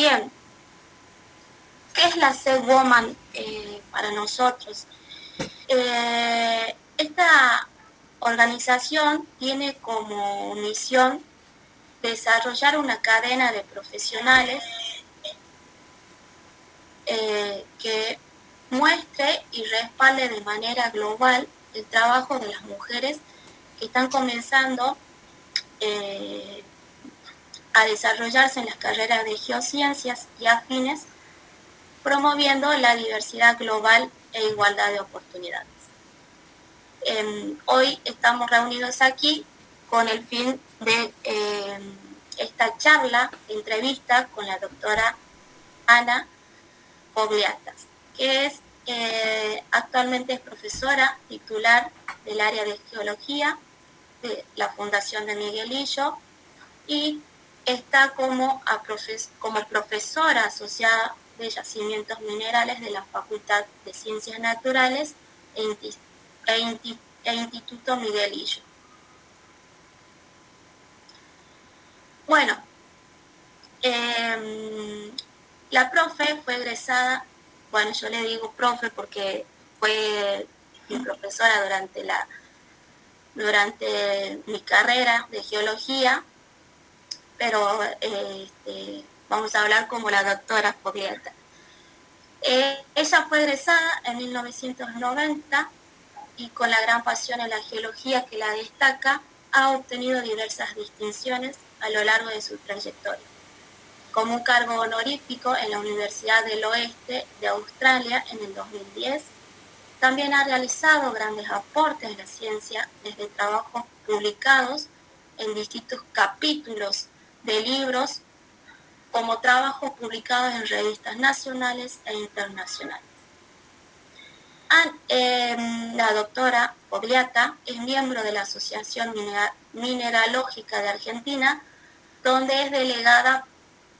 Bien, ¿qué es la Seed Woman para nosotros? Esta organización tiene como misión desarrollar una cadena de profesionales que muestre y respalde de manera global el trabajo de las mujeres que están comenzando a desarrollarse en las carreras de geociencias y afines, promoviendo la diversidad global e igualdad de oportunidades. Hoy estamos reunidos aquí con el fin de esta charla, entrevista con la doctora Ana Fogliatas, que es actualmente es profesora titular del área de geología de la Fundación de Miguelillo y está como profesora asociada de yacimientos minerales de la Facultad de Ciencias Naturales e Instituto Miguelillo. Bueno, la profe fue egresada, bueno, yo le digo profe porque fue mi profesora durante mi carrera de geología, pero vamos a hablar como la doctora Fogliata. Ella fue egresada en 1990 y con la gran pasión en la geología que la destaca, ha obtenido diversas distinciones a lo largo de su trayectoria, como un cargo honorífico en la Universidad del Oeste de Australia en el 2010. También ha realizado grandes aportes en la ciencia desde trabajos publicados en distintos capítulos de libros, como trabajos publicados en revistas nacionales e internacionales. La doctora Fogliata es miembro de la Asociación Mineralógica de Argentina, donde es delegada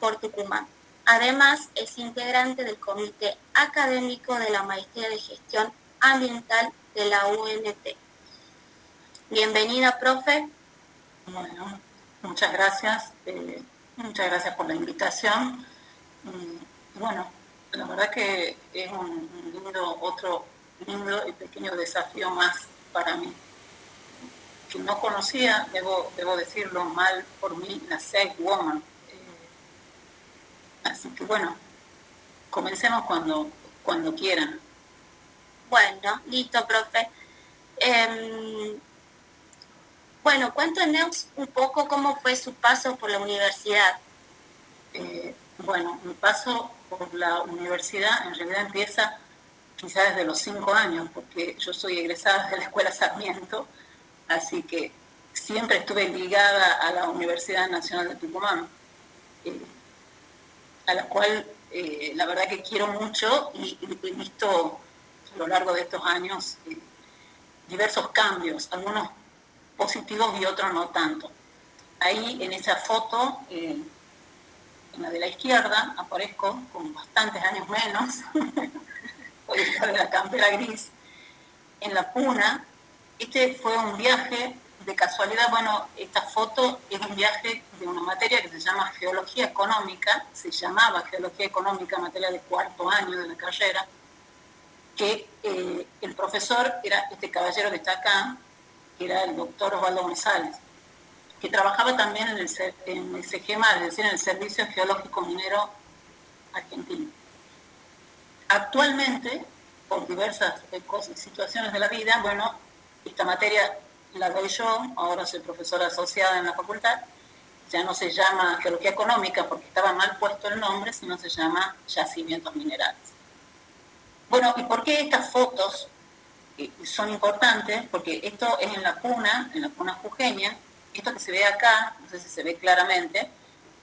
por Tucumán. Además, es integrante del Comité Académico de la Maestría de Gestión Ambiental de la UNT. Bienvenida, profe. Bueno, muchas gracias por la invitación. Bueno, la verdad que es otro lindo y pequeño desafío más para mí, que no conocía, debo decirlo mal por mí, la Seed Woman. Así que bueno, comencemos cuando quieran. Bueno, listo, profe. Bueno, cuéntenos un poco cómo fue su paso por la universidad. Bueno, mi paso por la universidad en realidad empieza quizá desde los 5 años, porque yo soy egresada de la Escuela Sarmiento, así que siempre estuve ligada a la Universidad Nacional de Tucumán, a la cual la verdad que quiero mucho y he visto a lo largo de estos años diversos cambios, algunos positivos y otros no tanto. Ahí en esa foto, en la de la izquierda, aparezco con bastantes años menos, voy a estar de la campera gris, en la Puna. Este fue un viaje de casualidad. Bueno, esta foto es un viaje de una materia que se llama Geología Económica, se llamaba Geología Económica, materia de cuarto año de la carrera, que el profesor era este caballero que está acá, que era el doctor Osvaldo González, que trabajaba también en el SEGEMA, es decir, en el Servicio Geológico Minero Argentino. Actualmente, por diversas situaciones de la vida, bueno, esta materia la doy yo, ahora soy profesora asociada en la facultad, ya no se llama Geología Económica porque estaba mal puesto el nombre, sino se llama Yacimientos Minerales. Bueno, ¿y por qué estas fotos son importantes? Porque esto es en la Puna jujeña. Esto que se ve acá, no sé si se ve claramente,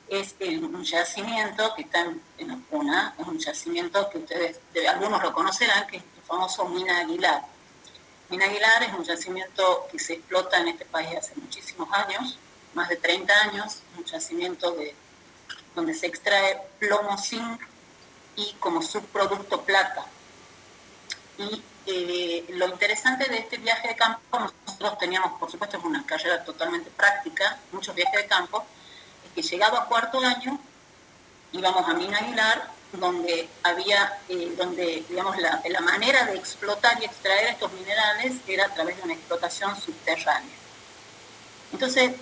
es un yacimiento que está en la Puna, es un yacimiento que ustedes, algunos lo conocerán, que es el famoso Mina Aguilar. Mina Aguilar es un yacimiento que se explota en este país hace muchísimos años, más de 30 años, un yacimiento donde se extrae plomo, zinc y como subproducto plata. Y lo interesante de este viaje de campo, nosotros teníamos, por supuesto, una carrera totalmente práctica, muchos viajes de campo, es que llegado a cuarto año, íbamos a Mina Aguilar, donde había, donde digamos la manera de explotar y extraer estos minerales era a través de una explotación subterránea. Entonces,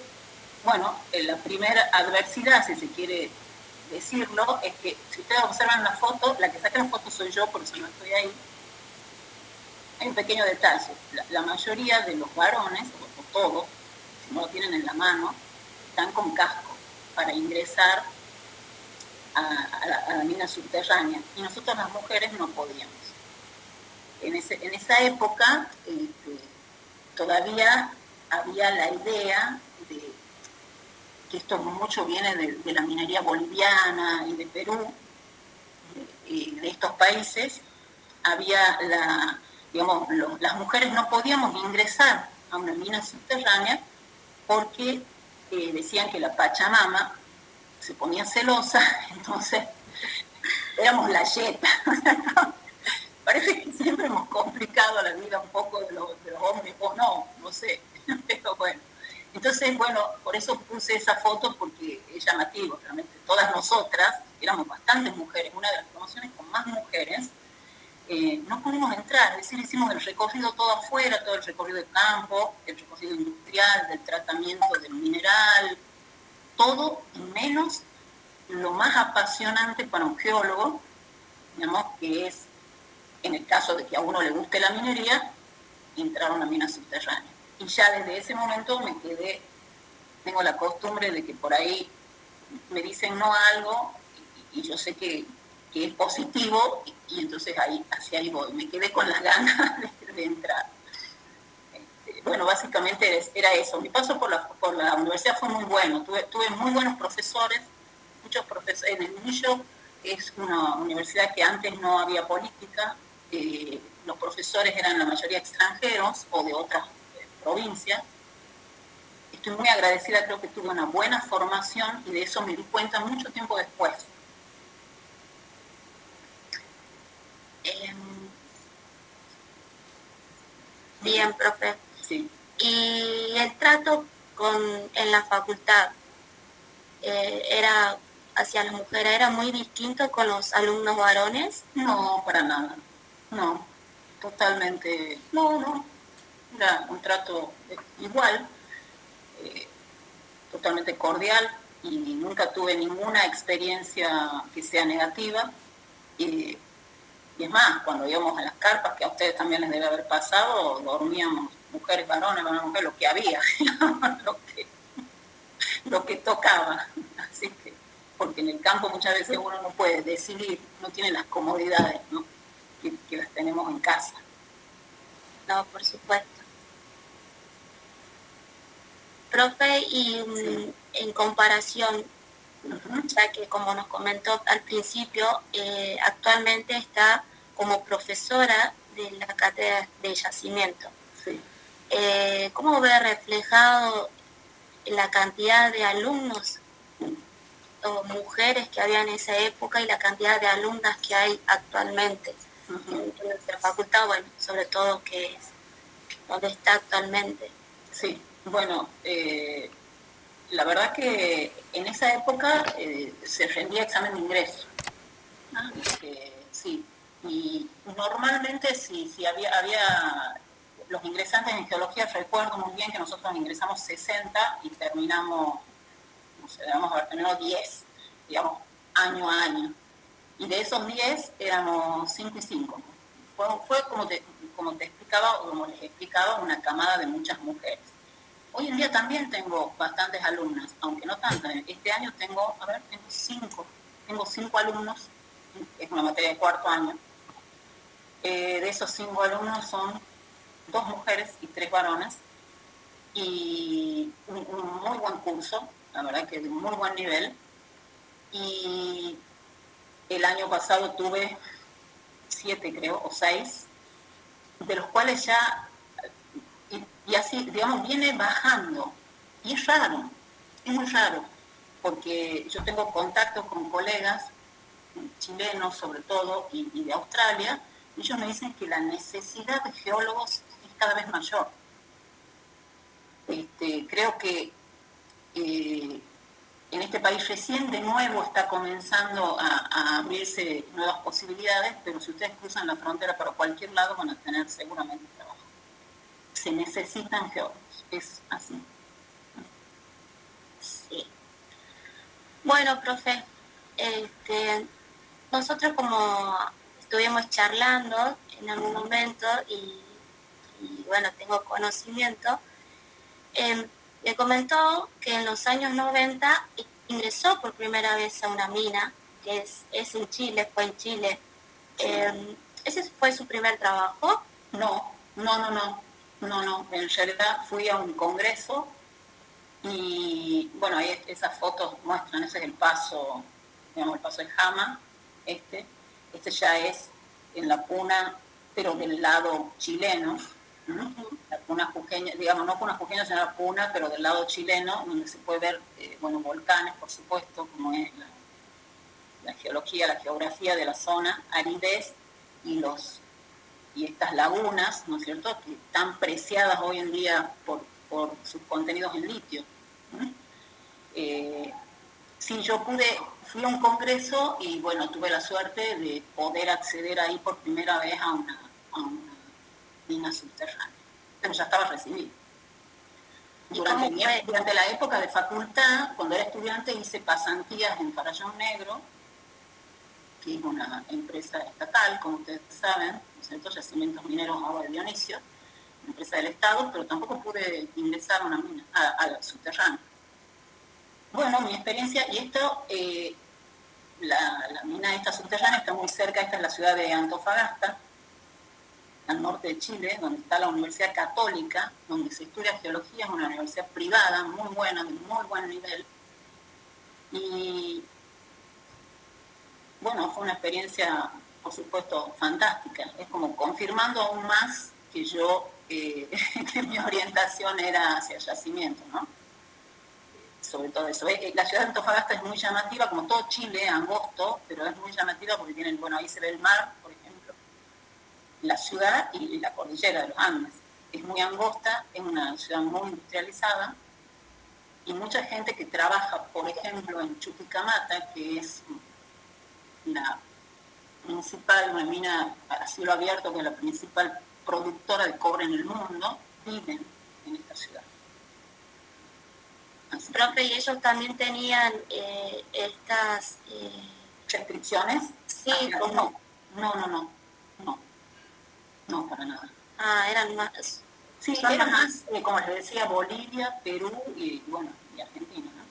bueno, la primera adversidad, si se quiere decirlo, es que si ustedes observan la foto, la que saca la foto soy yo, por eso no estoy ahí. Hay un pequeño detalle, la mayoría de los varones, o todos, si no lo tienen en la mano, están con casco para ingresar a la mina subterránea, y nosotros las mujeres no podíamos. En esa época todavía había la idea de que esto mucho viene de la minería boliviana y de Perú, de estos países. Había digamos, las mujeres no podíamos ingresar a una mina subterránea porque decían que la Pachamama se ponía celosa, entonces éramos la yeta. Parece que siempre hemos complicado la vida un poco de los hombres, o no sé, pero bueno. Entonces, bueno, por eso puse esa foto, porque es llamativo, realmente. Todas nosotras, éramos bastantes mujeres, una de las promociones con más mujeres, no pudimos entrar, es decir, hicimos el recorrido todo afuera, todo el recorrido de campo, el recorrido industrial, del tratamiento del mineral, todo menos lo más apasionante para un geólogo, digamos, que es, en el caso de que a uno le guste la minería, entrar a una mina subterránea. Y ya desde ese momento me quedé, tengo la costumbre de que por ahí me dicen no a algo y yo sé que es positivo, y entonces hacia ahí voy. Me quedé con las ganas de entrar. Bueno, básicamente era eso. Mi paso por la universidad fue muy bueno. Tuve muy buenos profesores, muchos profesores. En el Millo es una universidad que antes no había política. Los profesores eran la mayoría extranjeros o de otras provincias. Estoy muy agradecida, creo que tuve una buena formación y de eso me di cuenta mucho tiempo después. Bien, profe. Sí. ¿Y el trato en la facultad era hacia las mujeres era muy distinto con los alumnos varones? No, para nada. No, totalmente. No. Era un trato igual, totalmente cordial, y nunca tuve ninguna experiencia que sea negativa. Y es más, cuando íbamos a las carpas, que a ustedes también les debe haber pasado, dormíamos mujeres, varones, lo que había, lo que tocaba. Así que, porque en el campo muchas veces uno no puede decidir, no tiene las comodidades, ¿no? que las tenemos en casa. No, por supuesto. Profe, y sí, en comparación, ya que como nos comentó al principio, actualmente está como profesora de la cátedra de yacimiento. Sí. ¿Cómo ve reflejado la cantidad de alumnos o mujeres que había en esa época y la cantidad de alumnas que hay actualmente en nuestra facultad, bueno, sobre todo que es donde está actualmente? Sí, bueno, la verdad que en esa época se rendía examen de ingreso. Sí, y normalmente si había los ingresantes en geología, recuerdo muy bien que nosotros ingresamos 60 y terminamos, no sé, debemos haber terminado 10, digamos, año a año. Y de esos 10 éramos 5 y 5. Fue como te explicaba, o como les explicaba, una camada de muchas mujeres. Hoy en día también tengo bastantes alumnas, aunque no tantas. Este año tengo 5. Tengo 5 alumnos, es una materia de cuarto año. De esos 5 alumnos son 2 mujeres y 3 varones. Y un muy buen curso, la verdad que de un muy buen nivel. Y el año pasado tuve 7, creo, o 6, de los cuales ya, y así, digamos, viene bajando. Y es raro, es muy raro, porque yo tengo contacto con colegas chilenos, sobre todo, y de Australia, y ellos me dicen que la necesidad de geólogos es cada vez mayor. Creo que en este país recién de nuevo está comenzando a abrirse nuevas posibilidades, pero si ustedes cruzan la frontera para cualquier lado van a tener seguramente trabajo. Se necesitan geólogos, es así. Sí. Bueno, profe, nosotros como estuvimos charlando en algún momento y bueno, tengo conocimiento, me comentó que en los años 90 ingresó por primera vez a una mina, que es en Chile, fue en Chile. Sí. ¿Ese fue su primer trabajo? No. En realidad fui a un congreso y bueno, ahí esas fotos muestran, ese es el paso, digamos, el paso de Jama, este ya es en la puna, pero del lado chileno, ¿no? La puna jujeña, digamos, no puna jujeña, sino la puna, pero del lado chileno, donde se puede ver, volcanes, por supuesto, como es la geología, la geografía de la zona, aridez y estas lagunas, ¿no es cierto?, que están preciadas hoy en día por sus contenidos en litio. Sí, fui a un congreso y bueno, tuve la suerte de poder acceder ahí por primera vez a una mina subterránea, pero ya estaba recibido. Durante la época de facultad, cuando era estudiante, hice pasantías en Farallón Negro, que es una empresa estatal, como ustedes saben, ¿no es cierto?, Yacimientos Mineros Agua de Dionisio, una empresa del Estado, pero tampoco pude ingresar a una mina, al subterráneo. Bueno, mi experiencia, y esto, la mina esta subterránea está muy cerca, esta es la ciudad de Antofagasta, al norte de Chile, donde está la Universidad Católica, donde se estudia geología, es una universidad privada, muy buena, de muy buen nivel. Y bueno, fue una experiencia, por supuesto, fantástica. Es como confirmando aún más que que mi orientación era hacia el yacimiento, ¿no? Sobre todo eso. La ciudad de Antofagasta es muy llamativa, como todo Chile, angosto, pero es muy llamativa porque tienen, bueno, ahí se ve el mar, por ejemplo, la ciudad y la cordillera de los Andes. Es muy angosta, es una ciudad muy industrializada y mucha gente que trabaja, por ejemplo, en Chuquicamata, que es la principal, una mina a cielo abierto, que es la principal productora de cobre en el mundo, viven en esta ciudad. Profe, ¿y ellos también tenían estas restricciones? Sí, no, para nada. Ah, eran más. Sí, eran más, como les decía, Bolivia, Perú y Argentina, ¿no?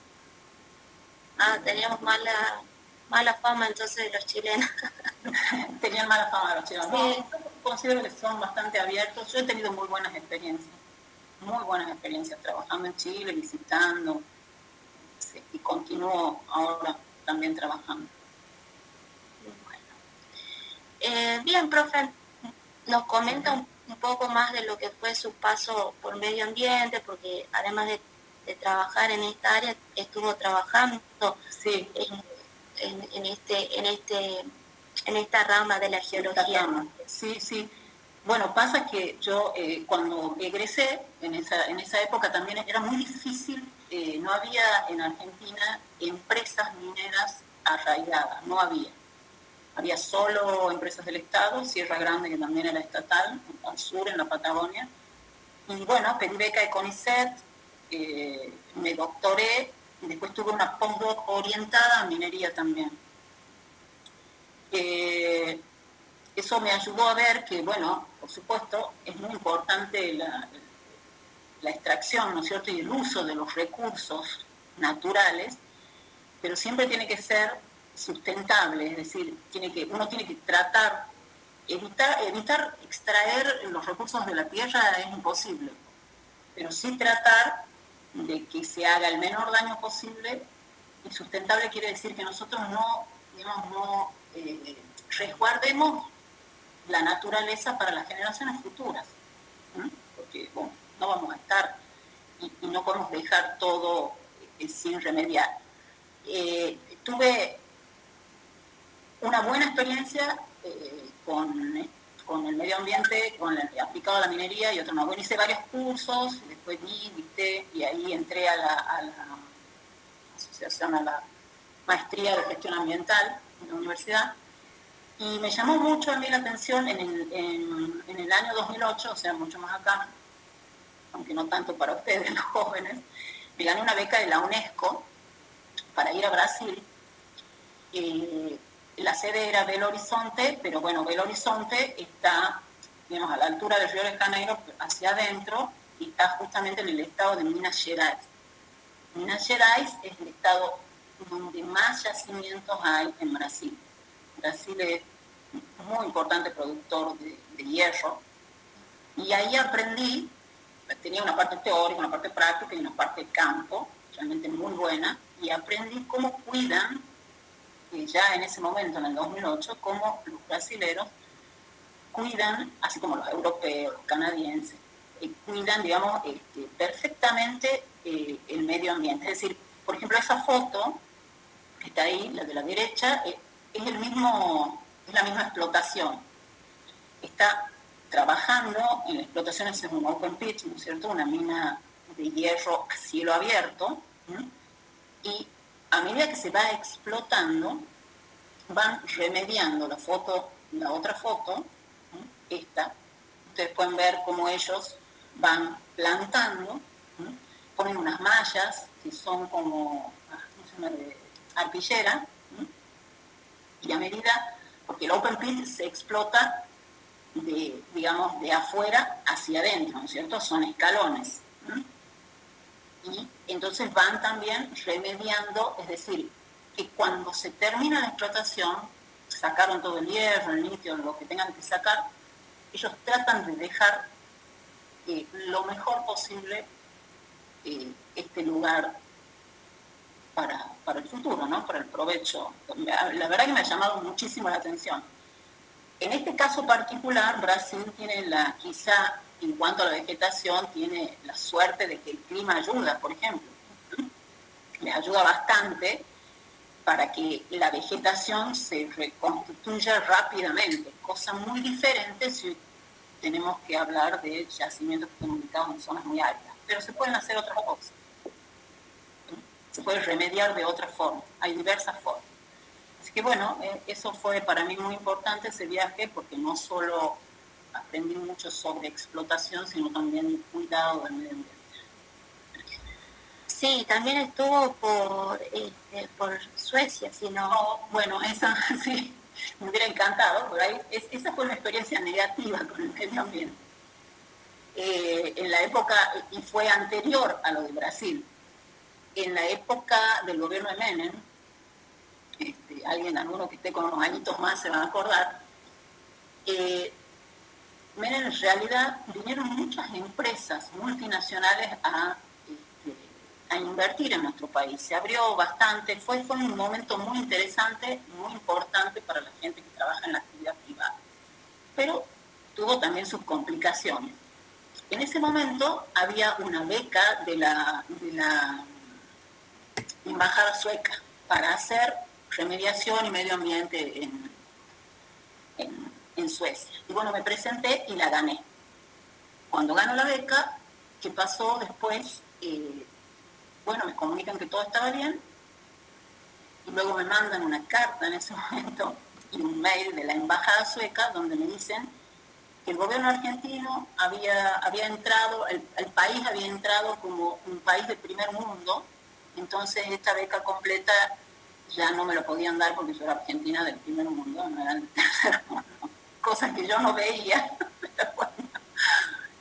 Ah, teníamos mala fama entonces de los chilenos. Tenían mala fama de los chilenos. Sí. No, considero que son bastante abiertos. Yo he tenido muy buenas experiencias trabajando en Chile, visitando, sí, y continúo ahora también trabajando. Bueno. Bien, profe, nos comenta un poco más de lo que fue su paso por medio ambiente, porque además de trabajar en esta área, estuvo trabajando sí. en esta rama de la geología. Sí. Bueno, pasa que yo cuando egresé, en esa época también era muy difícil, no había en Argentina empresas mineras arraigadas, no había. Había solo empresas del Estado, Sierra Grande, que también era estatal, al sur, en la Patagonia. Y bueno, pedí beca de CONICET, me doctoré y después tuve una postdoc orientada a minería también. Eso me ayudó a ver que, bueno, por supuesto, es muy importante la extracción, ¿no es cierto?, y el uso de los recursos naturales, pero siempre tiene que ser sustentable, es decir, uno tiene que tratar, evitar extraer los recursos de la tierra es imposible, pero sí tratar de que se haga el menor daño posible, y sustentable quiere decir que nosotros no resguardemos la naturaleza para las generaciones futuras, ¿no? Porque bueno, no vamos a estar y no podemos dejar todo sin remediar. Tuve una buena experiencia con el medio ambiente, aplicado a la minería y otra no. Bueno, hice varios cursos, después dicté y ahí entré a la asociación a la maestría de gestión ambiental en la universidad. Y me llamó mucho a mí la atención en el año 2008, o sea, mucho más acá, aunque no tanto para ustedes, los jóvenes, me gané una beca de la UNESCO para ir a Brasil. La sede era Belo Horizonte, pero bueno, Belo Horizonte está, digamos, a la altura del Río de Janeiro, hacia adentro, y está justamente en el estado de Minas Gerais. Minas Gerais es el estado donde más yacimientos hay en Brasil. Brasil es muy importante productor de hierro, y ahí aprendí, tenía una parte teórica, una parte práctica y una parte de campo, realmente muy buena, y aprendí cómo cuidan, ya en ese momento, en el 2008, cómo los brasileros cuidan, así como los europeos, los canadienses, cuidan, digamos, perfectamente el medio ambiente. Es decir, por ejemplo, esa foto que está ahí, la de la derecha, es la misma explotación. Está trabajando en la explotación, es un open pit, ¿no es cierto? Una mina de hierro a cielo abierto, ¿sí? Y a medida que se va explotando, van remediando la otra foto, ¿sí? Esta. Ustedes pueden ver cómo ellos van plantando, ¿sí? Ponen unas mallas que son como, ¿cómo se llama?, de arpillera, ¿sí? Y a medida, porque el open pit se explota digamos, de afuera hacia adentro, ¿no es cierto? Son escalones. ¿Sí? Y entonces van también remediando, es decir, que cuando se termina la explotación, sacaron todo el hierro, el litio, lo que tengan que sacar, ellos tratan de dejar lo mejor posible este lugar para el futuro, ¿no? Para el provecho. La verdad que me ha llamado muchísimo la atención. En este caso particular, Brasil tiene quizá en cuanto a la vegetación, tiene la suerte de que el clima ayuda, por ejemplo. Les ayuda bastante para que la vegetación se reconstituya rápidamente, cosa muy diferente si tenemos que hablar de yacimientos que están ubicados en zonas muy áridas. Pero se pueden hacer otras cosas. Se puede remediar de otra forma. Hay diversas formas. Así que bueno, eso fue para mí muy importante, ese viaje, porque no solo aprendí mucho sobre explotación, sino también cuidado del medio ambiente. Sí, también estuvo por Suecia, si no... Oh, bueno, esa sí, me hubiera encantado, pero esa fue una experiencia negativa con el medio ambiente. En la época, y fue anterior a lo de Brasil, en la época del gobierno de Menem, alguno que esté con unos añitos más se van a acordar, Menem, en realidad vinieron muchas empresas multinacionales a invertir en nuestro país. Se abrió bastante, fue un momento muy interesante, muy importante para la gente que trabaja en la actividad privada. Pero tuvo también sus complicaciones. En ese momento había una beca de la embajada sueca para hacer remediación y medio ambiente en Suecia. Y bueno, me presenté y la gané. Cuando gano la beca, ¿qué pasó después? Bueno, me comunican que todo estaba bien y luego me mandan una carta en ese momento y un mail de la embajada sueca donde me dicen que el gobierno argentino había entrado, el país había entrado como un país de primer mundo, entonces esta beca completa ya no me lo podían dar porque yo era argentina del primer mundo, no era del tercer mundo, cosas que yo no veía, pero bueno.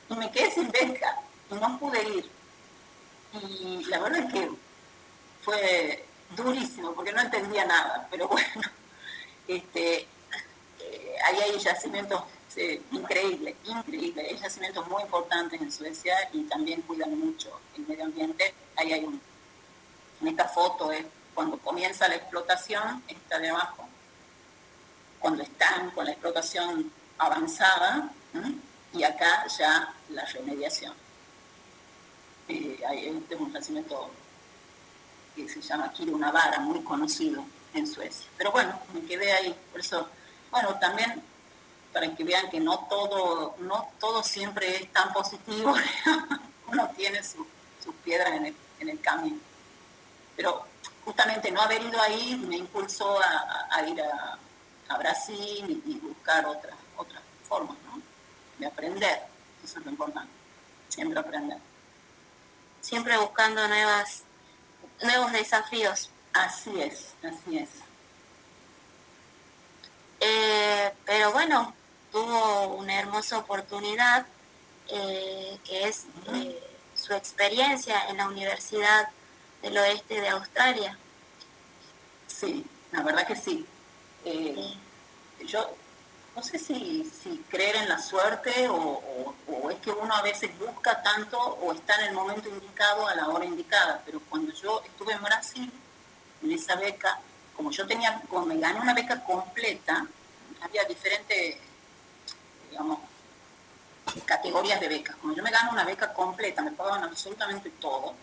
Y me quedé sin beca y no pude ir. Y la verdad es que fue durísimo porque no entendía nada, pero bueno, ahí hay yacimientos increíbles, hay yacimientos muy importantes en Suecia y también cuidan mucho el medio ambiente. Ahí hay en esta foto es cuando comienza la explotación, esta de abajo, cuando están con la explotación avanzada, y acá ya la remediación. Este es un yacimiento que se llama Kirunavaara, muy conocido en Suecia. Pero bueno, me quedé ahí, por eso, bueno, también para que vean que no todo siempre es tan positivo, uno tiene sus piedras en el camino. Pero justamente no haber ido ahí me impulsó a ir a Brasil y buscar otras formas, ¿no? De aprender. Eso es lo importante. Siempre aprender. Siempre buscando nuevos desafíos. Así es, así es. Pero bueno, tuvo una hermosa oportunidad que es su experiencia en la Universidad del Oeste de Australia. Sí, la verdad que sí. Yo no sé si creer en la suerte o es que uno a veces busca tanto o está en el momento indicado a la hora indicada, pero cuando yo estuve en Brasil, en esa beca, como me gané una beca completa, había diferentes, digamos, categorías de becas. Como yo me gano una beca completa, me pagaban absolutamente todo,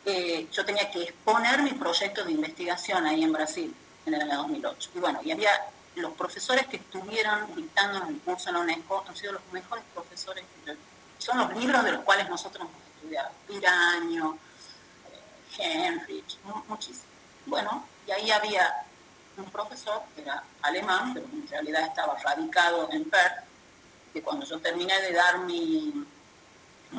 yo tenía que exponer mi proyecto de investigación ahí en Brasil, en el año 2008. Y bueno, y había los profesores que estuvieron dictando el curso en la UNESCO, han sido los mejores profesores, son los libros de los cuales nosotros hemos estudiado, Piraño, Henrich, muchísimo. Bueno, y ahí había un profesor que era alemán, pero en realidad estaba radicado en Perth, que cuando yo terminé de dar mi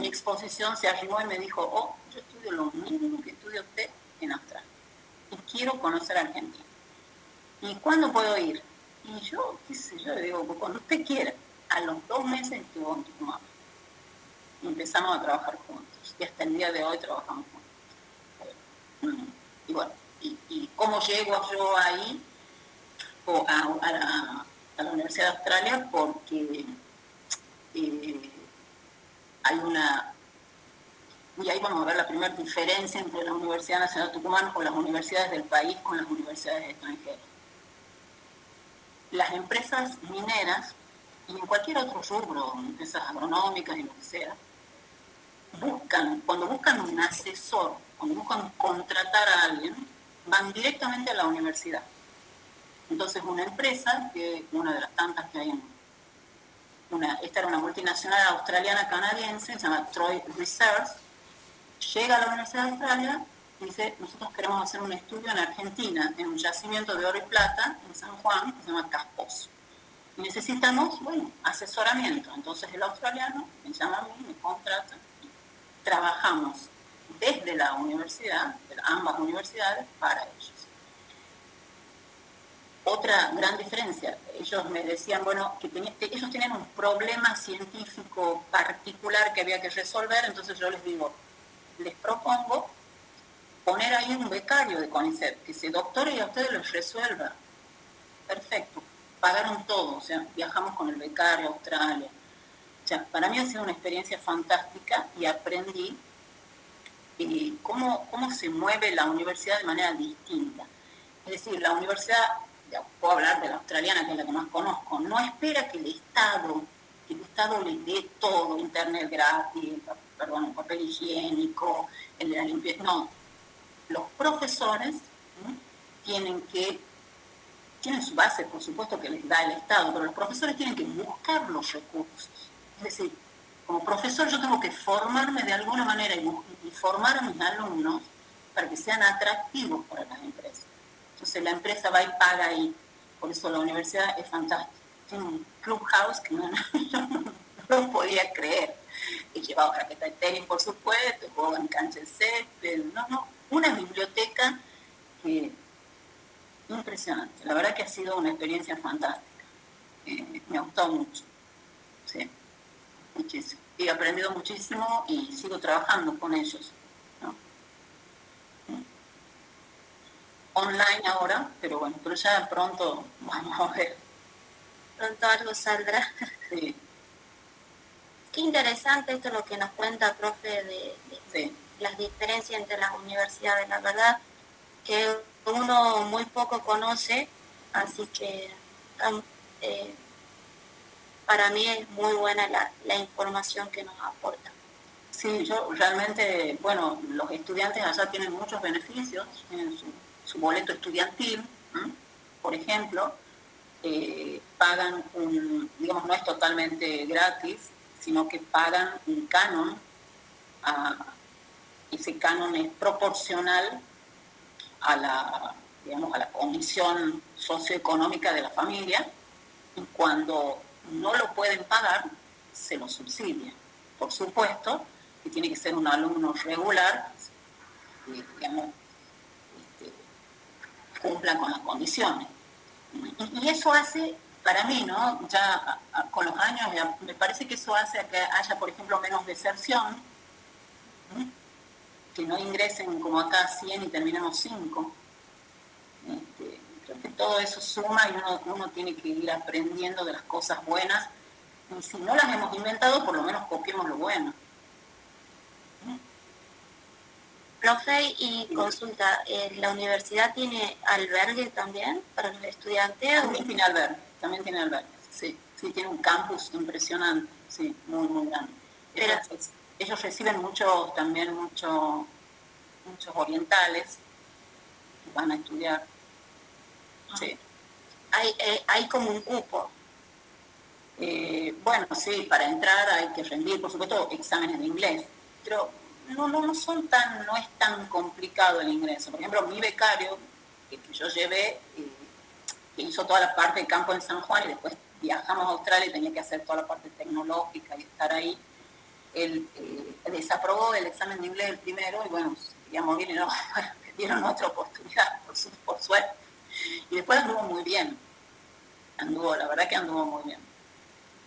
exposición se arrimó y me dijo, oh, yo estudio lo mismo que estudia usted en Australia y quiero conocer Argentina. ¿Y cuándo puedo ir? Y yo, qué sé yo, le digo, pues cuando usted quiera. A los 2 meses estuvo en Tucumán. Y empezamos a trabajar juntos. Y hasta el día de hoy trabajamos juntos. Y bueno, y cómo llego yo ahí a la Universidad de Australia, porque hay una... Y ahí vamos a ver la primera diferencia entre la Universidad Nacional de Tucumán o las universidades del país con las universidades extranjeras. Las empresas mineras, y en cualquier otro rubro, empresas agronómicas y lo que sea, cuando buscan un asesor, cuando buscan contratar a alguien, van directamente a la universidad. Entonces una empresa, que una de las tantas que hay esta era una multinacional australiana canadiense, se llama Troy Research, llega a la Universidad de Australia y dice, nosotros queremos hacer un estudio en Argentina, en un yacimiento de oro y plata, en San Juan, que se llama Casposo. Y necesitamos, bueno, asesoramiento. Entonces el australiano me llama a mí, me contrata, y trabajamos desde la universidad, de ambas universidades, para ellos. Otra gran diferencia, ellos me decían, bueno, que ellos tenían un problema científico particular que había que resolver, entonces yo les digo, les propongo poner ahí un becario de CONICET, que se doctore y a ustedes les resuelva. Perfecto, pagaron todo, o sea, viajamos con el becario a Australia. O sea, para mí ha sido una experiencia fantástica y aprendí cómo se mueve la universidad de manera distinta. Es decir, la universidad, ya puedo hablar de la australiana, que es la que más conozco, no espera que el Estado les dé todo, internet gratis, papel higiénico, el de la limpieza. No, los profesores tienen su base, por supuesto, que les da el Estado, pero los profesores tienen que buscar los recursos. Es decir, como profesor yo tengo que formarme de alguna manera y formar a mis alumnos para que sean atractivos para las empresas. Entonces la empresa va y paga ahí. Por eso la universidad es fantástica. Tiene un clubhouse que no lo podía creer. He llevado raqueta de tenis, por supuesto, juego en cancha de césped, una biblioteca que impresionante. La verdad que ha sido una experiencia fantástica. Me ha gustado mucho. Sí, muchísimo. He aprendido muchísimo y sigo trabajando con ellos, ¿no? Online ahora, pero bueno, pero ya pronto vamos a ver. Pronto algo saldrá. Sí. Qué interesante esto lo que nos cuenta, profe, de Sí. las diferencias entre las universidades. La verdad que uno muy poco conoce, así que para mí es muy buena la información que nos aporta. Sí, yo realmente, bueno, los estudiantes allá tienen muchos beneficios, tienen su boleto estudiantil, ¿m? Por ejemplo, pagan digamos, no es totalmente gratis, sino que pagan un canon. Ese canon es proporcional a la, digamos, a la condición socioeconómica de la familia, y cuando no lo pueden pagar, se lo subsidia. Por supuesto que tiene que ser un alumno regular, que, digamos, cumpla con las condiciones. Y eso hace, para mí, ¿no? Ya con los años, ya, me parece que eso hace que haya, por ejemplo, menos deserción, ¿sí? Que no ingresen como acá 100 y terminamos 5. Creo que todo eso suma y uno tiene que ir aprendiendo de las cosas buenas. Y si no las hemos inventado, por lo menos copiemos lo bueno. Profe, y consulta, ¿la universidad tiene albergue también para los estudiantes? También tiene albergue, sí. Sí, tiene un campus impresionante, sí, muy, muy grande. Pero, ellos reciben muchos orientales que van a estudiar. Sí. Hay como un cupo. Bueno, sí, para entrar hay que rendir, por supuesto, exámenes de inglés, pero no es tan complicado el ingreso. Por ejemplo, mi becario, que yo llevé, que hizo toda la parte de campo en San Juan y después viajamos a Australia y tenía que hacer toda la parte tecnológica y estar ahí, él desaprobó el examen de inglés el primero y bueno, quería morir y no, me dieron otra oportunidad, por suerte. Y después anduvo muy bien, la verdad que anduvo muy bien.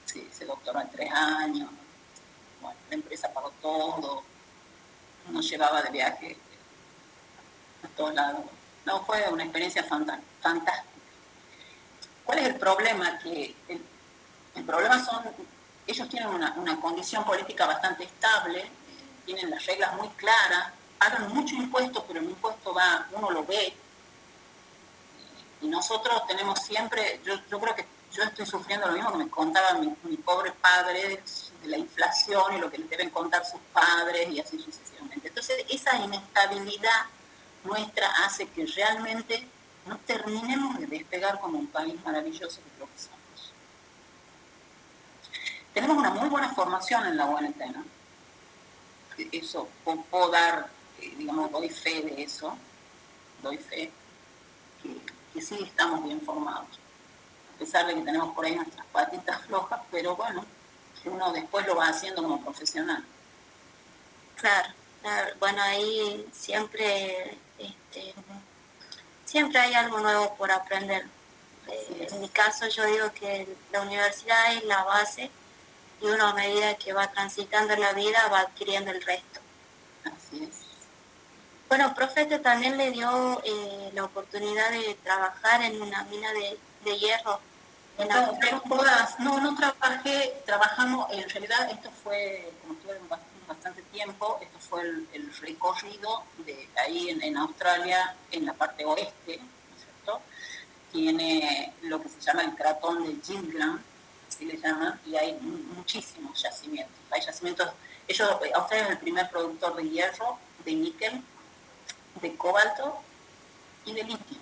Sí, se doctoró en 3 años, bueno, la empresa pagó todo, nos llevaba de viaje a todos lados. No, fue una experiencia fantástica. ¿Cuál es el problema? Que el problema son, ellos tienen una condición política bastante estable, tienen las reglas muy claras, pagan mucho impuesto, pero el impuesto uno lo ve, y nosotros tenemos siempre, yo creo que yo estoy sufriendo lo mismo que me contaba mi pobre padre de la inflación y lo que les deben contar sus padres y así sucesivamente. Entonces, esa inestabilidad nuestra hace que realmente no terminemos de despegar como un país maravilloso que creo que somos. Tenemos una muy buena formación en la UNT, ¿no? Eso, puedo dar, digamos, doy fe de eso, doy fe que sí estamos bien formados. A pesar de que tenemos por ahí nuestras patitas flojas, pero bueno, uno después lo va haciendo como profesional. Claro, bueno, ahí siempre hay algo nuevo por aprender. En mi caso yo digo que la universidad es la base y uno a medida que va transitando la vida va adquiriendo el resto. Así es. Bueno, profe, también le dio la oportunidad de trabajar en una mina de hierro. No trabajé, trabajamos, en realidad esto fue, como estuve bastante tiempo, esto fue el recorrido de ahí en Australia, en la parte oeste, ¿no es cierto? Tiene lo que se llama el cratón de Gilgram, así le llaman, y hay muchísimos yacimientos. Hay yacimientos, Australia es el primer productor de hierro, de níquel, de cobalto y de litio.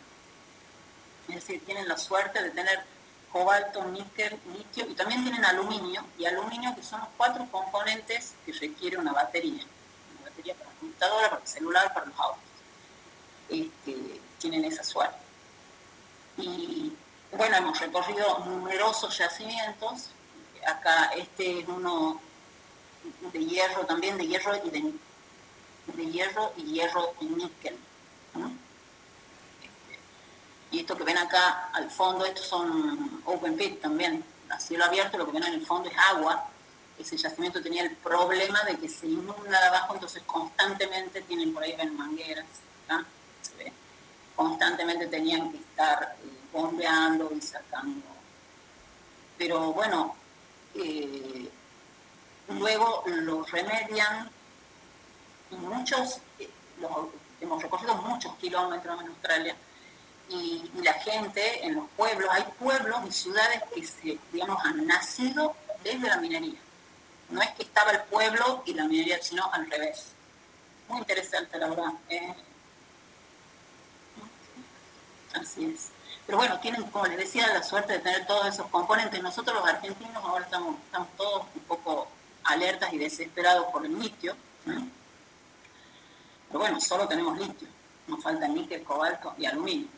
Es decir, tienen la suerte de tener cobalto, níquel, litio y también tienen aluminio, que son los 4 componentes que requiere una batería para la computadora, para el celular, para los autos. Tienen esa suerte. Y bueno, hemos recorrido numerosos yacimientos. Acá este es uno de hierro también, de hierro y níquel, ¿no? Y esto que ven acá al fondo, estos son open pit también, a cielo abierto, lo que ven en el fondo es agua. Ese yacimiento tenía el problema de que se inunda de abajo, entonces constantemente tienen, por ahí ven mangueras, ¿no? Se ve. Constantemente tenían que estar bombeando y sacando. Pero bueno, luego lo remedian y hemos recorrido muchos kilómetros en Australia. Y la gente en los pueblos, hay pueblos y ciudades que han nacido desde la minería. No es que estaba el pueblo y la minería, sino al revés. Muy interesante, la verdad. Así es. Pero bueno, tienen, como les decía, la suerte de tener todos esos componentes. Nosotros los argentinos ahora estamos todos un poco alertas y desesperados por el litio, ¿no? Pero bueno, solo tenemos litio. nos falta níquel, cobalto y aluminio.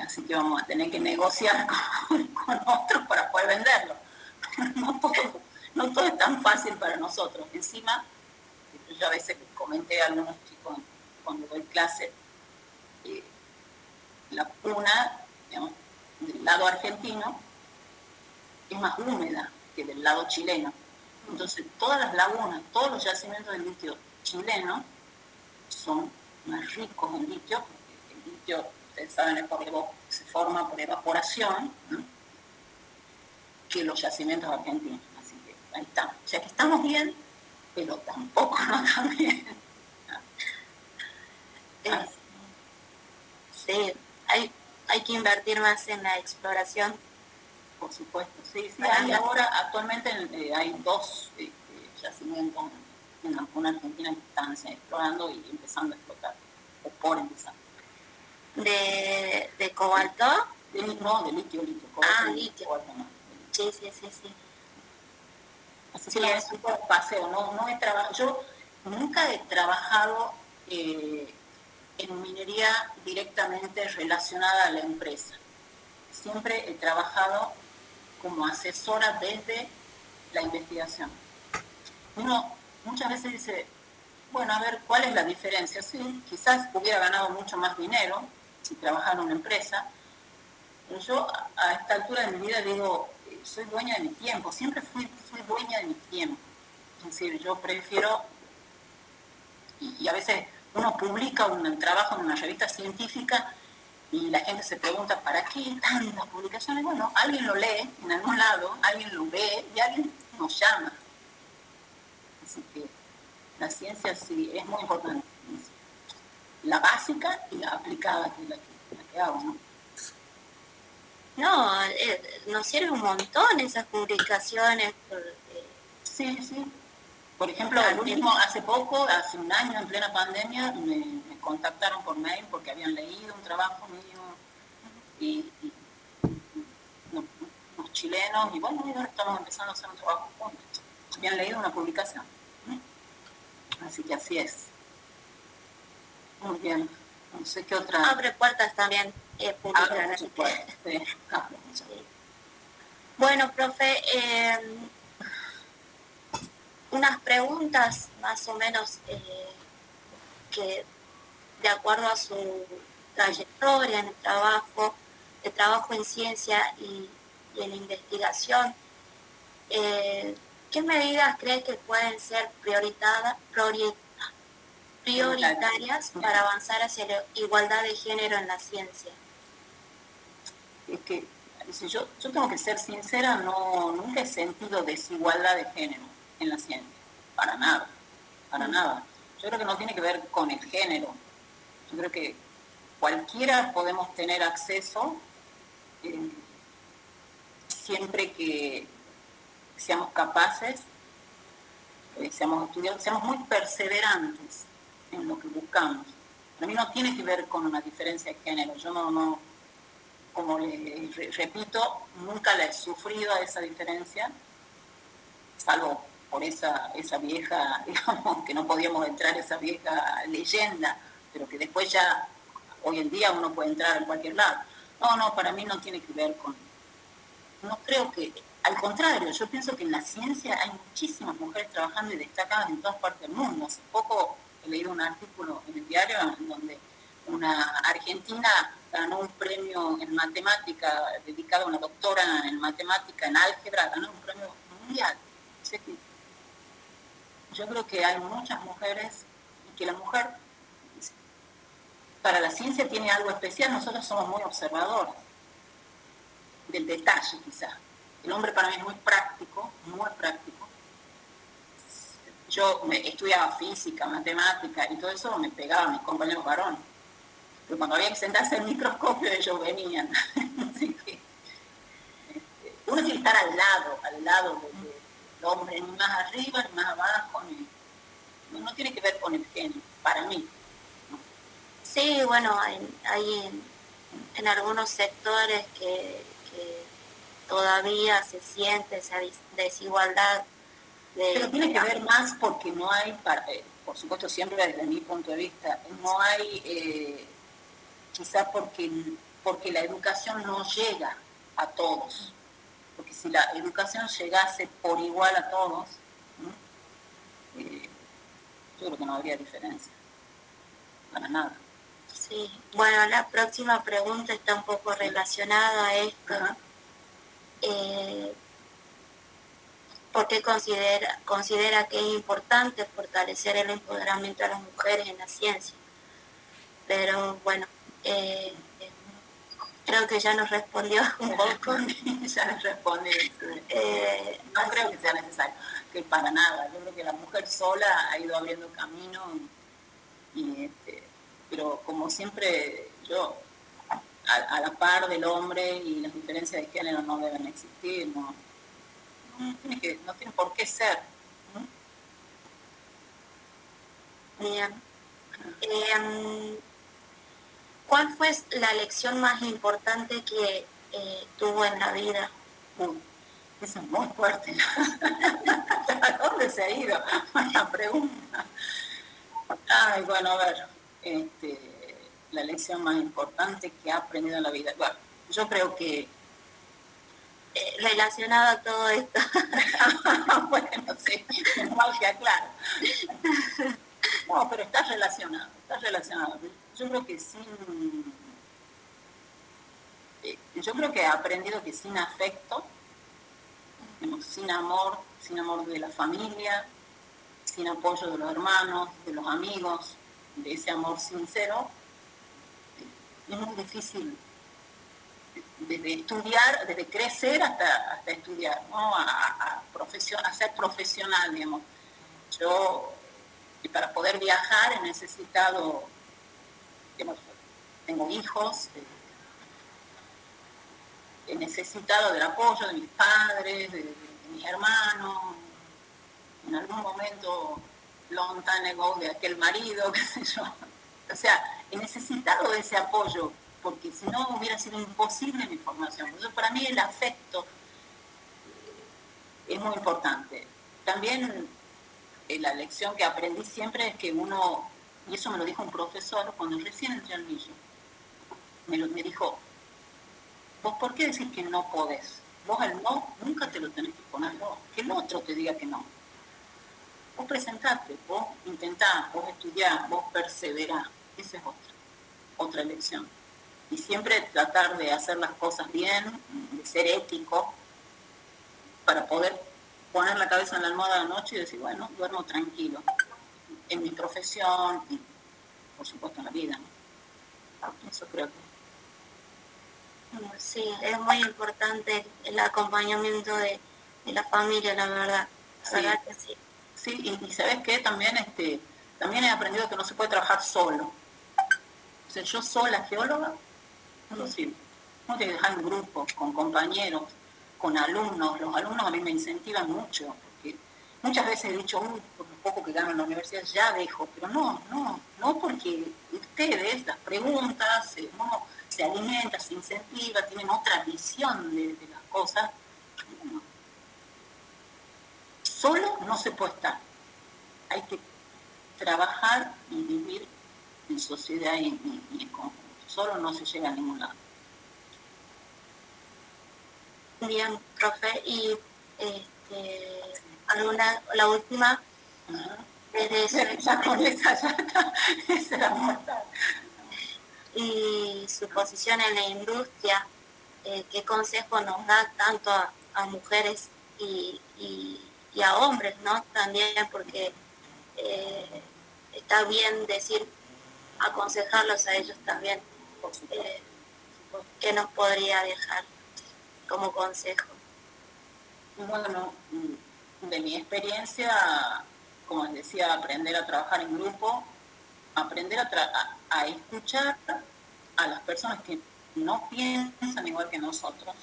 Así que vamos a tener que negociar con otros para poder venderlo. No todo es tan fácil para nosotros. Encima, yo a veces comenté a algunos chicos cuando doy clase, la cuna, digamos, del lado argentino es más húmeda que del lado chileno. Entonces, todas las lagunas, todos los yacimientos de litio chilenos son más ricos en litio, porque el litio, ustedes saben, se forma por evaporación, ¿no?, que los yacimientos argentinos. Así que ahí está. O sea que estamos bien, pero tampoco no tan bien. Sí, hay que invertir más en la exploración. Por supuesto, sí. Hay ahora, actualmente hay 2 yacimientos en la zona argentina que están explorando y empezando a explotar, o por empezar. ¿De cobalto? No, de litio. Cobalto, litio. Cobalto, no. Sí. Así que es un paseo, no he trabajado, yo nunca he trabajado en minería directamente relacionada a la empresa. Siempre he trabajado como asesora desde la investigación. Uno muchas veces dice, bueno, a ver, ¿cuál es la diferencia? Sí, quizás hubiera ganado mucho más dinero si trabajara en una empresa, pero yo a esta altura de mi vida digo, soy dueña de mi tiempo, siempre fui dueña de mi tiempo. Es decir, yo prefiero, y a veces uno publica un trabajo en una revista científica y la gente se pregunta, ¿para qué tantas publicaciones? Bueno, alguien lo lee en algún lado, alguien lo ve y alguien nos llama. Así que la ciencia sí es muy importante. La básica y la aplicada, que es la que hago, ¿no? No, nos sirve un montón esas publicaciones. Sí. Por ejemplo, hace poco, hace un año, en plena pandemia, me contactaron por mail porque habían leído un trabajo mío y unos chilenos, y bueno, ahora estamos empezando a hacer un trabajo juntos. Habían leído una publicación. Así que así es. Muy bien. No sé qué otra. Abre puertas también publicar. Sí. Bueno, profe, unas preguntas más o menos que de acuerdo a su trayectoria en el trabajo en ciencia y en investigación, ¿qué medidas cree que pueden ser prioritarias para avanzar hacia la igualdad de género en la ciencia? Es que yo tengo que ser sincera, nunca he sentido desigualdad de género en la ciencia, para nada. Yo creo que no tiene que ver con el género. Yo creo que cualquiera podemos tener acceso siempre que seamos capaces, seamos estudiantes, seamos muy perseverantes en lo que buscamos. Para mí no tiene que ver con una diferencia de género. Yo no como les repito, nunca la he sufrido a esa diferencia, salvo por esa vieja, digamos, que no podíamos entrar, esa vieja leyenda, pero que después ya, hoy en día uno puede entrar en cualquier lado. No, para mí no tiene que ver con... No creo que... Al contrario, yo pienso que en la ciencia hay muchísimas mujeres trabajando y destacadas en todas partes del mundo. Hace poco he leído un artículo en el diario en donde una argentina ganó un premio en matemática, dedicado a una doctora en matemática, en álgebra, ganó un premio mundial. Yo creo que hay muchas mujeres y que la mujer, para la ciencia, tiene algo especial. Nosotros somos muy observadores del detalle, quizás. El hombre para mí es muy práctico, muy práctico. Yo estudiaba física, matemática y todo eso me pegaba a mis compañeros varones. Pero cuando había que sentarse al microscopio, ellos venían. Así que uno tiene que estar al lado del hombre, ni más arriba, ni más abajo. No tiene que ver con el género, para mí. Sí, bueno, hay en algunos sectores que todavía se siente esa desigualdad. Pero tiene que ver más porque no hay, por supuesto siempre desde mi punto de vista, no hay, quizás porque la educación no llega a todos, porque si la educación llegase por igual a todos, yo creo que no habría diferencia, para nada. Sí, bueno, la próxima pregunta está un poco relacionada a esto. ¿Por qué considera que es importante fortalecer el empoderamiento de las mujeres en la ciencia? Pero bueno, creo que ya nos respondió un poco. Ya les respondí. No creo que sea necesario, que para nada. Yo creo que la mujer sola ha ido abriendo camino pero como siempre yo a la par del hombre y las diferencias de género no deben existir, no tiene por qué ser. Bien. ¿Cuál fue la lección más importante que tuvo en la vida? Eso es muy fuerte. ¿A dónde se ha ido? Buena pregunta. Ay, bueno, a ver, la lección más importante que ha aprendido en la vida. Bueno, yo creo que relacionado a todo esto. Bueno, sí, igual que aclaro. No, pero está relacionado. Yo creo que yo creo que he aprendido que sin afecto, sin amor de la familia, sin apoyo de los hermanos, de los amigos, de ese amor sincero, es muy difícil desde estudiar, desde crecer hasta estudiar, ¿no? a ser profesional, digamos. Yo, y para poder viajar, he necesitado, digamos, tengo hijos, he necesitado del apoyo de mis padres, de mis hermanos, en algún momento, long time ago, de aquel marido, qué sé yo. O sea, he necesitado de ese apoyo, porque si no hubiera sido imposible mi formación. Entonces, para mí el afecto es muy importante. También la lección que aprendí siempre es que uno, y eso me lo dijo un profesor cuando recién entré al MILlo, me dijo, ¿vos por qué decís que no podés? Vos el no nunca te lo tenés que poner vos, que el otro te diga que no. Vos presentate, vos intentás, vos estudiás, vos perseverás. Esa es otra lección. Y siempre tratar de hacer las cosas bien, de ser ético, para poder poner la cabeza en la almohada de la noche y decir, bueno, duermo tranquilo, en mi profesión y, por supuesto, en la vida. Eso creo que... Sí, es muy importante el acompañamiento de la familia, la verdad. La verdad que sí. Sí, y ¿sabes qué? También he aprendido que no se puede trabajar solo. O sea, yo sola geóloga, no lo sirve. Uno tiene que dejar en grupo, con compañeros, con alumnos. Los alumnos a mí me incentivan mucho, porque muchas veces he dicho, por lo poco que gano en la universidad ya dejo, pero no porque ustedes, las preguntas, uno se alimenta, se incentiva, tienen otra visión de las cosas. Bueno, solo no se puede estar. Hay que trabajar y vivir en sociedad y en conjunto. Solo no se llega a ningún lado. Bien, profe, y la última, desde ya con esa esa era mortal. Y su posición en la industria, qué consejo nos da tanto a mujeres y a hombres, ¿no? También porque está bien decir, aconsejarlos a ellos también, ¿qué nos podría dejar como consejo? Bueno, de mi experiencia, como les decía, aprender a trabajar en grupo, aprender a escuchar a las personas que no piensan igual que nosotros,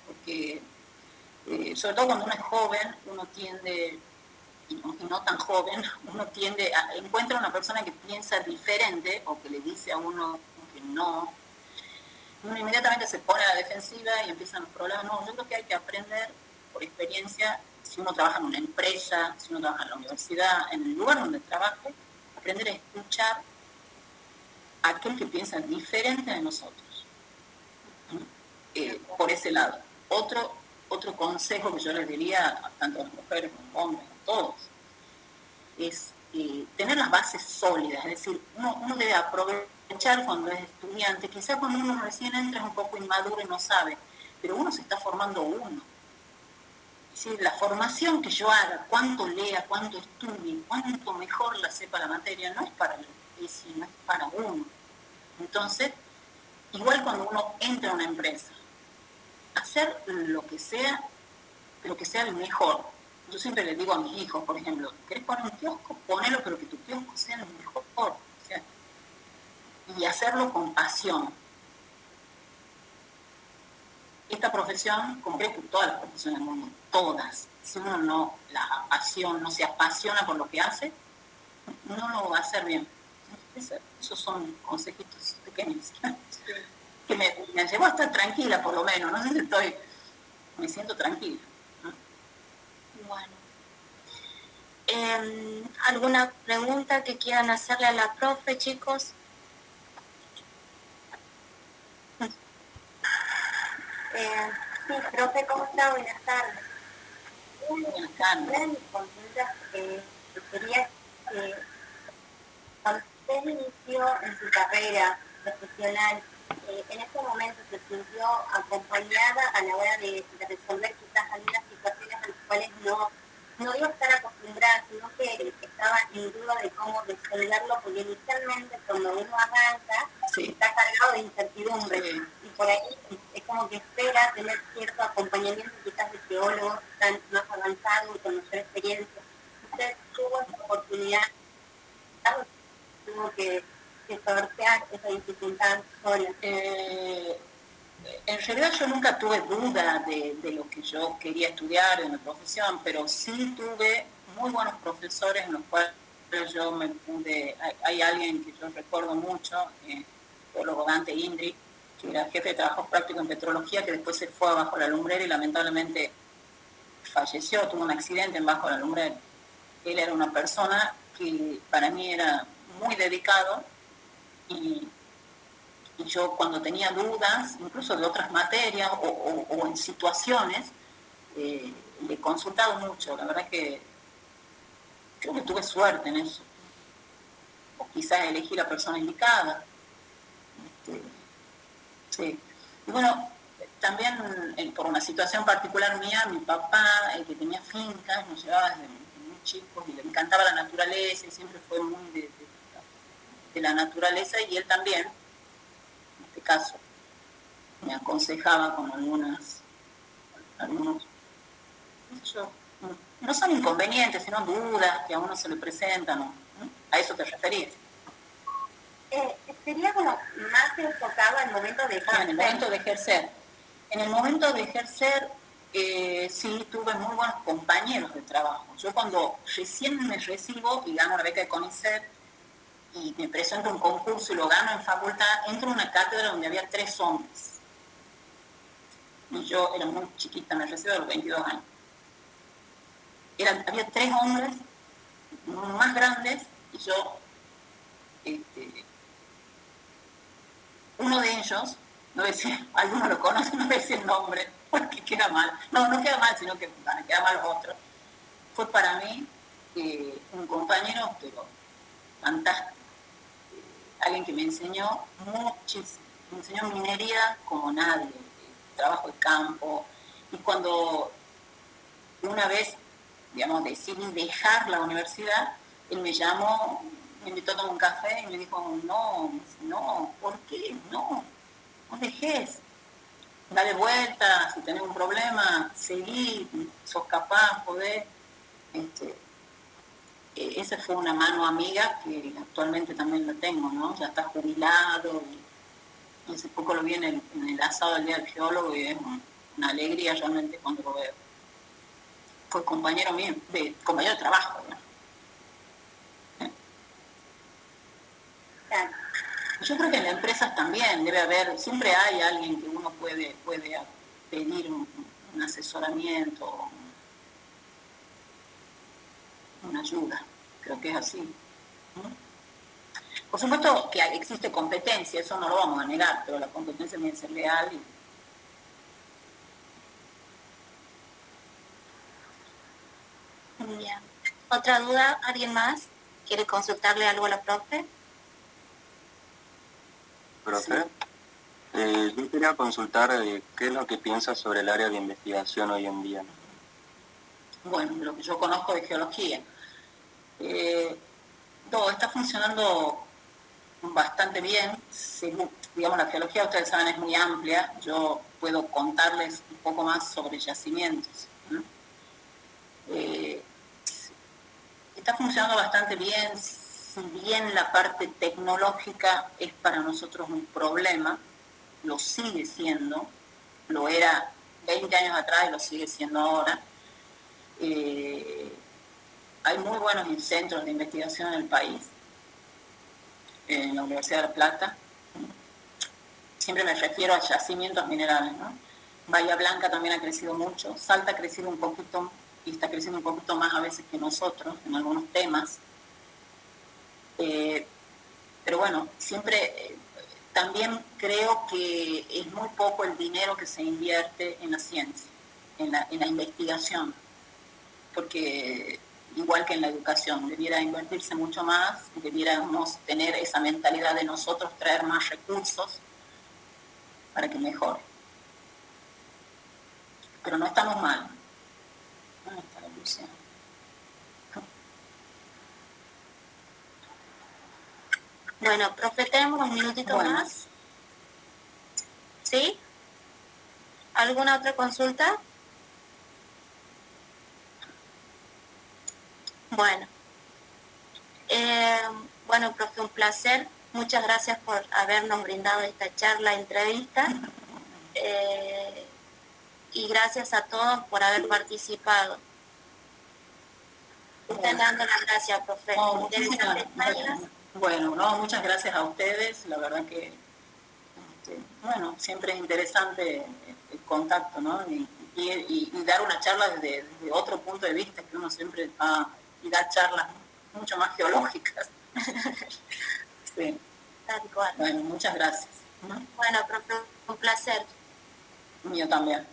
porque sobre todo cuando uno es joven, uno tiende, y no tan joven, uno tiende a encuentra una persona que piensa diferente o que le dice a uno que no, uno inmediatamente se pone a la defensiva y empiezan los problemas. No, yo creo que hay que aprender por experiencia si uno trabaja en una empresa, si uno trabaja en la universidad, en el lugar donde trabaje, aprender a escuchar a aquel que piensa diferente de nosotros. Por ese lado. Otro consejo que yo les diría, tanto a las mujeres como a los hombres, a todos, es tener las bases sólidas, es decir, uno debe aprovechar cuando es estudiante, quizás cuando uno recién entra es un poco inmaduro y no sabe, pero uno se está formando uno. Es decir, la formación que yo haga, cuánto lea, cuánto estudie, cuánto mejor la sepa la materia, no es para el PC, no es para uno. Entonces, igual cuando uno entra a una empresa, hacer lo que sea, pero que sea el mejor. Yo siempre les digo a mis hijos, por ejemplo, ¿querés poner un kiosco? Ponelo, pero que tu kiosco sea el mejor. O sea, y hacerlo con pasión. Esta profesión, como creo que todas las profesiones del mundo, todas, si uno no no se apasiona por lo que hace, no lo va a hacer bien. Esos son consejitos pequeños que me llevó a estar tranquila, por lo menos. No sé si me siento tranquila. Bueno. ¿Alguna pregunta que quieran hacerle a la profe, chicos? Sí, profe, ¿cómo está? Buenas tardes. Buenas tardes. Una de mis consultas sería que cuando usted inició en su carrera profesional, en ese momento se sintió acompañada a la hora de resolver quizás algunas situaciones a las cuales no iba a estar acostumbrada, sino que estaba en duda de cómo resolverlo, porque inicialmente cuando uno arranca, está cargado de incertidumbre, y por ahí es como que espera tener cierto acompañamiento quizás de teólogos que están más avanzados y con mayor experiencia. Usted tuvo esa oportunidad, tuvo que sortear esa dificultad sola. En realidad yo nunca tuve duda de lo que yo quería estudiar en la profesión, pero sí tuve muy buenos profesores en los cuales yo me pude... Hay alguien que yo recuerdo mucho, el teólogo Dante Indri, que era jefe de trabajos prácticos en petrología, que después se fue a Bajo la Lumbrera y lamentablemente falleció, tuvo un accidente en Bajo la Lumbrera. Él era una persona que para mí era muy dedicado y yo cuando tenía dudas, incluso de otras materias o en situaciones, le he consultado mucho. La verdad que creo que tuve suerte en eso. O quizás elegí la persona indicada. Sí. Y bueno, también por una situación particular mía, mi papá, el que tenía fincas, nos llevaba desde muy chicos y le encantaba la naturaleza y siempre fue muy de la naturaleza, y él también, en este caso, me aconsejaba con algunos, no son inconvenientes, sino dudas que a uno se le presentan, ¿no? ¿A eso te referías? Sería como más enfocado al momento de ejercer. En el momento de ejercer. En el momento de ejercer, sí, tuve muy buenos compañeros de trabajo. Yo cuando recién me recibo y gano la beca de CONICET y me presento a un concurso y lo gano en facultad, entro en una cátedra donde había 3 hombres. Y yo era muy chiquita, me recibo a los 22 años. Había 3 hombres más grandes y yo, uno de ellos, no voy a decir, algunos lo conocen, no voy a decir el nombre, porque queda mal. No queda mal, sino que van a quedar mal los otros. Fue para mí un compañero, pero fantástico. Alguien que me enseñó muchísimo. Me enseñó minería como nadie, trabajo de campo. Y cuando una vez, digamos, decidí dejar la universidad, él me llamó, me invitó a tomar un café y me dijo, no, ¿por qué? No dejes, dale vuelta, si tenés un problema, seguí, sos capaz, podés. Esa fue una mano amiga que actualmente también la tengo, ¿no? Ya está jubilado y hace poco lo vi en el asado del Día del Geólogo y es una alegría realmente cuando lo veo. Fue compañero mío, compañero de trabajo, ¿no? Yo creo que en las empresas también debe haber, siempre hay alguien que uno puede pedir un asesoramiento, una ayuda. Creo que es así. ¿No? Por supuesto que existe competencia, eso no lo vamos a negar, pero la competencia tiene que ser leal. Bien. ¿Otra duda? ¿Alguien más quiere consultarle algo a la profe? Profe, yo quería consultar qué es lo que piensa sobre el área de investigación hoy en día. Bueno, lo que yo conozco de geología. Todo está funcionando bastante bien. Digamos, la geología, ustedes saben, es muy amplia. Yo puedo contarles un poco más sobre yacimientos, ¿no? Está funcionando bastante bien, si bien la parte tecnológica es para nosotros un problema, lo sigue siendo, lo era 20 años atrás y lo sigue siendo ahora. Hay muy buenos centros de investigación en el país, en la Universidad de La Plata. Siempre me refiero a yacimientos minerales, ¿no? Bahía Blanca también ha crecido mucho, Salta ha crecido un poquito y está creciendo un poquito más a veces que nosotros en algunos temas. Pero bueno, siempre también creo que es muy poco el dinero que se invierte en la ciencia, en la investigación, porque igual que en la educación, debiera invertirse mucho más, debiéramos tener esa mentalidad de nosotros traer más recursos para que mejore. Pero no estamos mal. ¿Dónde está la Lucia? Bueno, profe, tenemos un minutito más. ¿Sí? ¿Alguna otra consulta? Bueno. Bueno, profe, un placer. Muchas gracias por habernos brindado esta charla, entrevista. Y gracias a todos por haber participado. Están dando las gracias, profe. Bueno, no, muchas gracias a ustedes. La verdad que, bueno, siempre es interesante el contacto, ¿no? Y dar una charla desde otro punto de vista, que uno siempre va y da charlas mucho más geológicas. Sí. Tal cual. Bueno, muchas gracias. Bueno, profe, un placer. Mío también.